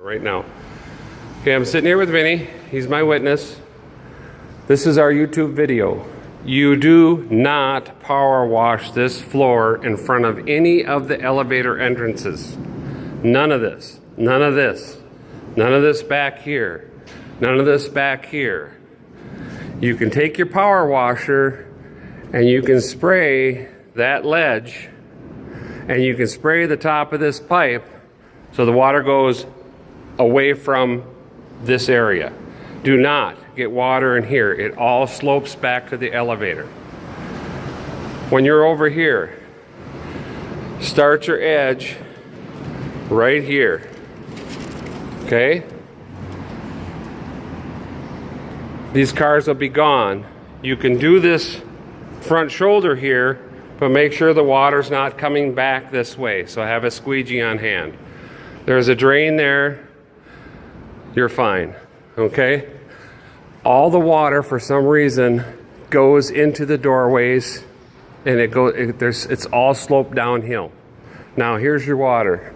Right now. Okay, I'm sitting here with Vinny. He's my witness. This is our YouTube video. You do not power wash this floor in front of any of the elevator entrances. None of this. None of this. None of this back here. None of this back here. You can take your power washer and you can spray that ledge and you can spray the top of this pipe so the water goes away from this area. Do not get water in here. It all slopes back to the elevator. When you're over here, start your edge right here. Okay? These cars will be gone. You can do this front shoulder here, but make sure the water's not coming back this way. So have a squeegee on hand. There's a drain there. You're fine. Okay? All the water, for some reason, goes into the doorways, and it's all sloped downhill. Now here's your water.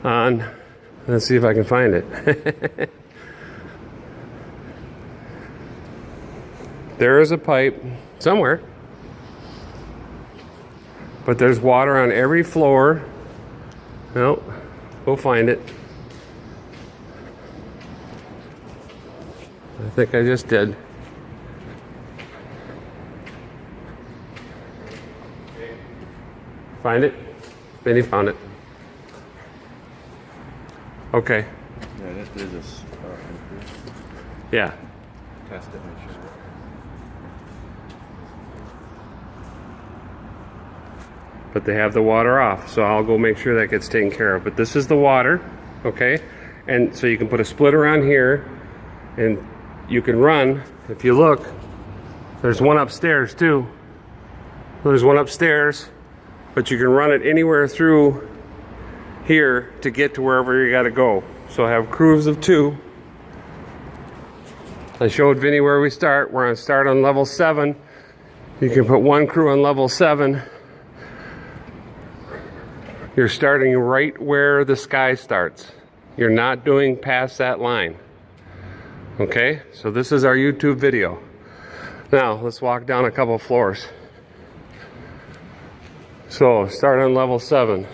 Let's see if I can find it. There is a pipe somewhere, but there's water on every floor. No, we'll find it. I think I just did. Find it? Vinny found it. Okay. Yeah, that is a spot. Yeah. Test it, make sure. But they have the water off, so I'll go make sure that gets taken care of. But this is the water, okay? And so you can put a split around here, and you can run. If you look, there's one upstairs too. There's one upstairs, but you can run it anywhere through here to get to wherever you got to go. So I have crews of 2. I showed Vinny where we start. We're on start on level 7. You can put 1 crew on level 7. You're starting right where the sky starts. You're not doing past that line. Okay, so this is our YouTube video. Now let's walk down a couple floors. So start on level 7.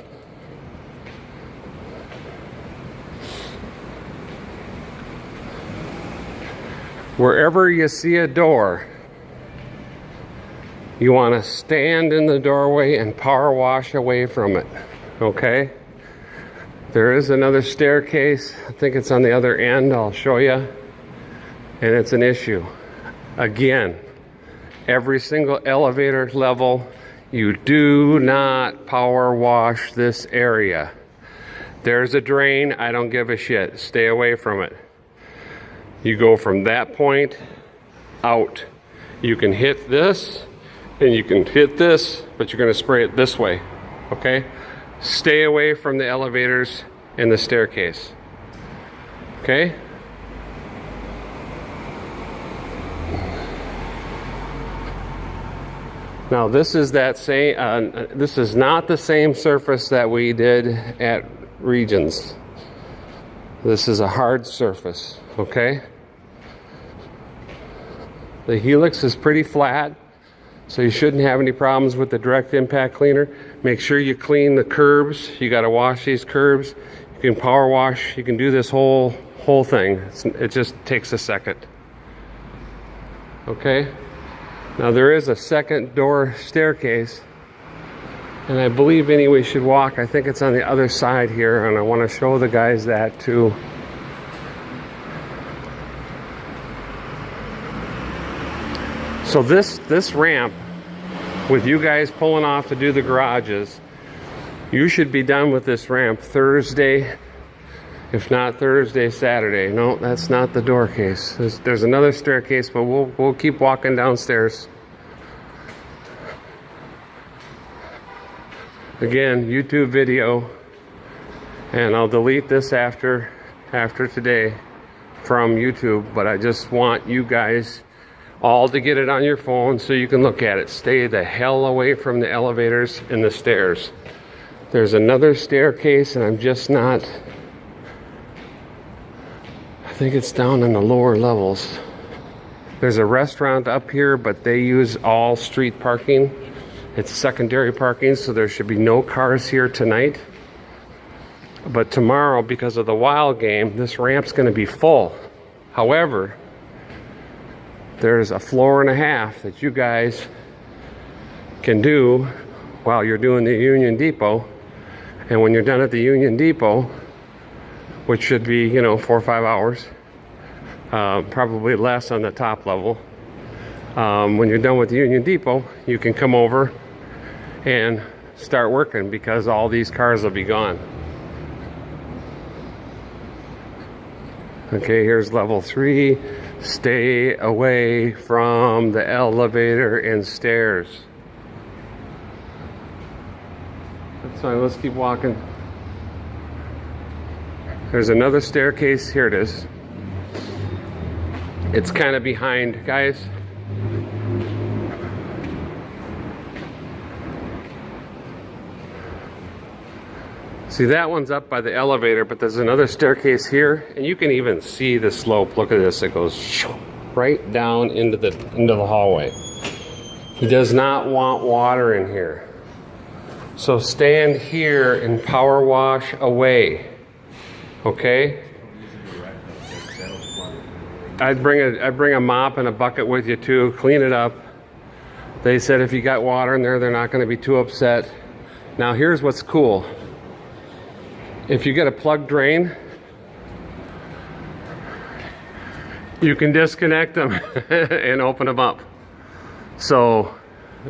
Wherever you see a door, you want to stand in the doorway and power wash away from it. Okay? There is another staircase. I think it's on the other end. I'll show you. And it's an issue. Again, every single elevator level, you do not power wash this area. There's a drain. I don't give a shit. Stay away from it. You go from that point out. You can hit this and you can hit this, but you're going to spray it this way. Okay? Stay away from the elevators and the staircase. Okay? Now this is that same. This is not the same surface that we did at Regions. This is a hard surface. Okay. The helix is pretty flat, so you shouldn't have any problems with the direct impact cleaner. Make sure you clean the curbs. You got to wash these curbs. You can power wash. You can do this whole thing. It just takes a second. Okay. Now there is a second door staircase, and I believe anyway should walk. I think it's on the other side here, and I want to show the guys that too. So this ramp, with you guys pulling off to do the garages, you should be done with this ramp Thursday, if not Thursday, Saturday. No, that's not the door case. There's another staircase, but we'll keep walking downstairs. Again, YouTube video, and I'll delete this after today from YouTube, but I just want you guys all to get it on your phone so you can look at it. Stay the hell away from the elevators and the stairs. There's another staircase, and I'm just not think it's down in the lower levels. There's a restaurant up here, but they use all street parking. It's secondary parking, so there should be no cars here tonight. But tomorrow, because of the Wild game, this ramp's going to be full. However, there's a floor and a half that you guys can do while you're doing the Union Depot. And when you're done at the Union Depot, which should be, 4 or 5 hours, probably less on the top level. When you're done with the Union Depot, you can come over and start working because all these cars will be gone. Okay, here's level 3. Stay away from the elevator and stairs. That's fine, let's keep walking. There's another staircase. Here it is. It's kind of behind, guys. See, that one's up by the elevator, but there's another staircase here, and you can even see the slope. Look at this. It goes right down into the hallway. He does not want water in here. So stand here and power wash away. Okay? I'd bring a mop and a bucket with you too, clean it up. They said if you got water in there, they're not going to be too upset. Now here's what's cool. If you get a plug drain, you can disconnect them and open them up. So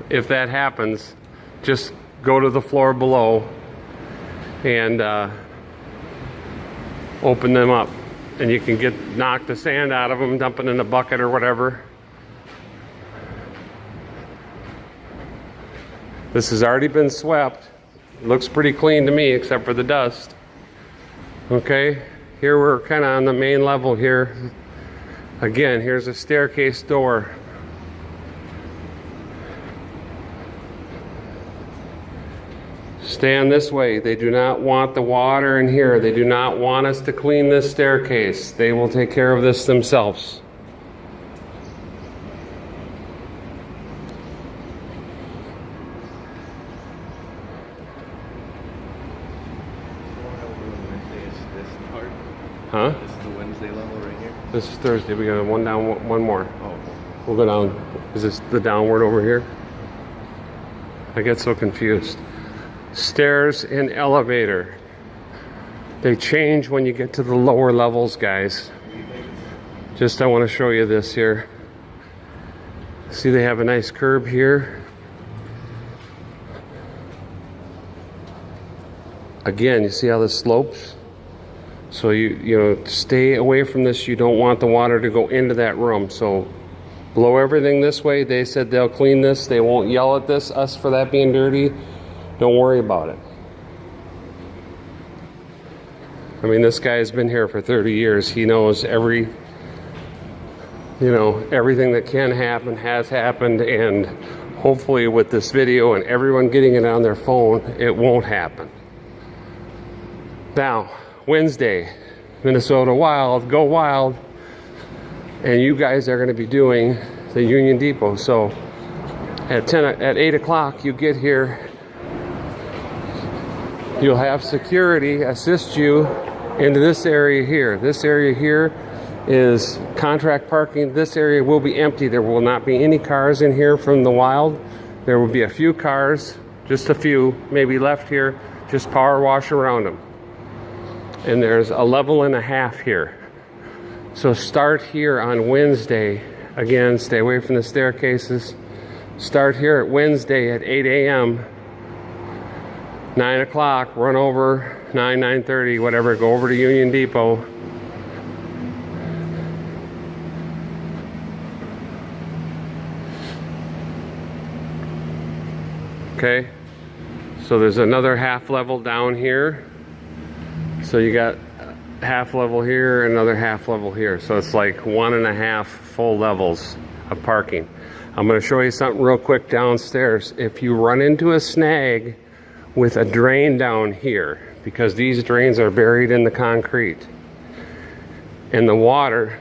if that happens, just go to the floor below and open them up. And you can knock the sand out of them, dump it in a bucket or whatever. This has already been swept. Looks pretty clean to me, except for the dust. Okay, here we're kind of on the main level here. Again, here's a staircase door. Stand this way. They do not want the water in here. They do not want us to clean this staircase. They will take care of this themselves. Huh? This is the Wednesday level right here? This is Thursday. We got one down, one more. Oh. We'll go down. Is this the downward over here? I get so confused. Stairs and elevator. They change when you get to the lower levels, guys. Just I want to show you this here. See, they have a nice curb here. Again, you see how this slopes? So you stay away from this. You don't want the water to go into that room. So blow everything this way. They said they'll clean this. They won't yell at us for that being dirty. Don't worry about it. I mean, this guy's been here for 30 years. He knows everything that can happen has happened, and hopefully with this video and everyone getting it on their phone, it won't happen. Now, Wednesday, Minnesota Wild, go Wild, and you guys are going to be doing the Union Depot. So at 8 o'clock, you get here. You'll have security assist you into this area here. This area here is contract parking. This area will be empty. There will not be any cars in here from the Wild. There will be a few cars, just a few, maybe left here. Just power wash around them. And there's a level and a half here. So start here on Wednesday. Again, stay away from the staircases. Start here at Wednesday at 8 a.m. 9 o'clock, run over, 9:30, whatever, go over to Union Depot. Okay, so there's another half level down here. So you got half level here, another half level here. So it's like 1.5 full levels of parking. I'm going to show you something real quick downstairs. If you run into a snag with a drain down here, because these drains are buried in the concrete, and the water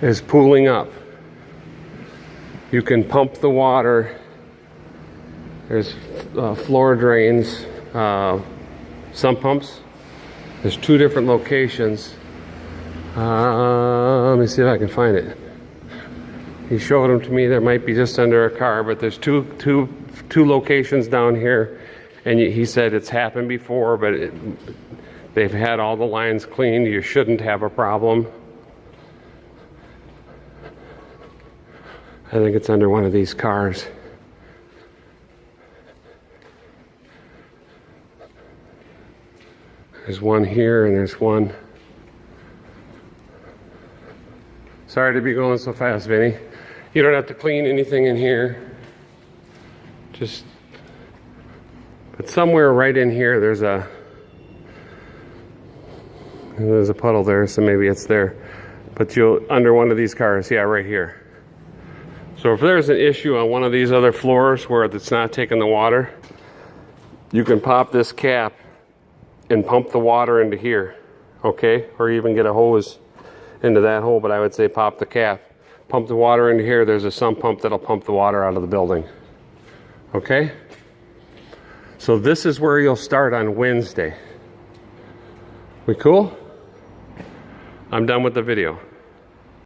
is pooling up. You can pump the water. There's floor drains, sump pumps. There's 2 different locations. Let me see if I can find it. He showed them to me. There might be just under a car, but there's two locations down here, and he said it's happened before, but they've had all the lines cleaned. You shouldn't have a problem. I think it's under one of these cars. There's one here and there's one. Sorry to be going so fast, Vinny. You don't have to clean anything in here. But somewhere right in here there's a puddle there, so maybe it's there. But under one of these cars, yeah, right here. So if there's an issue on one of these other floors where it's not taking the water, you can pop this cap and pump the water into here, okay? Or even get a hose into that hole, but I would say pop the cap. Pump the water into here. There's a sump pump that'll pump the water out of the building, okay? So this is where you'll start on Wednesday. We cool? I'm done with the video.